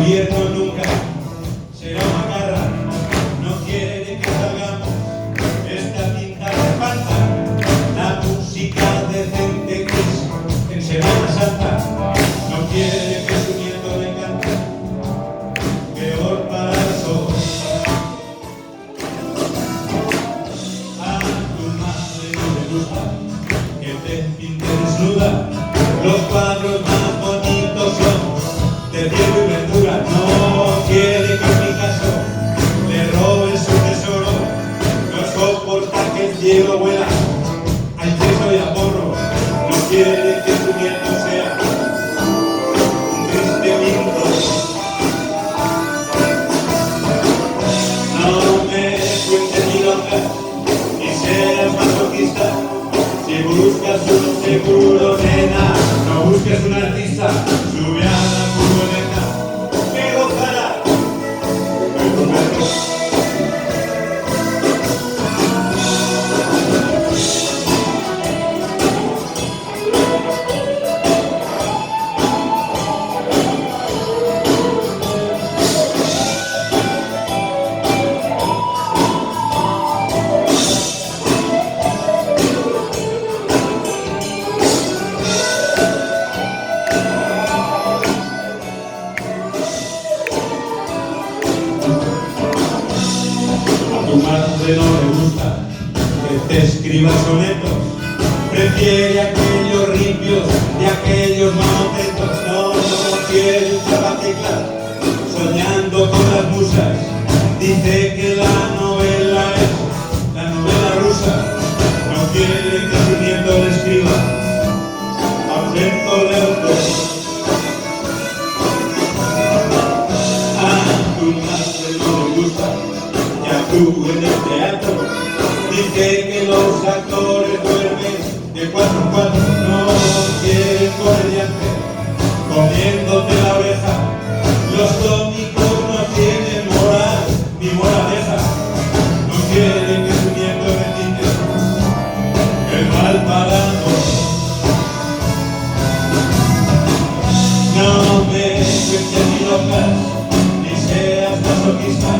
gobierno nunca será una garra, no quiere que salgamos, esta tinta de espanta, la música decente que es en Semana Santa, no quiere que su nieto le cante, peor para el sol. A tu madre no le gusta que te pinte desnuda, los cuadros más bonitos son de cielo y verdura, no quiere que en mi caso le roben su tesoro, no soporta que el cielo vuela a incienso y a porro, no quiere que su nieto sea un triste vinco. No me cuentes milongas ni seas masoquista, si buscas un seguro, nena, no busques un artista, sube a la furgoneta, que gozará de tu perro. A tu madre no le gusta que te escriba sonetos, prefiere aquellos limpios y aquellos mamotetos, no quiere un zapatecla soñando con las musas, dice que la novela es la novela rusa, no quiere que su nieto le escriba ausento de autor. A tu madre no le gusta que actúe en el teatro, dice que los actores duermen de 4 en 4, no quieren comediante comiéndote la oreja, los cómicos no tienen moral ni moraleja, no quieren que su nieto recite el mal parado. No me cuentes milongas ni seas masoquista,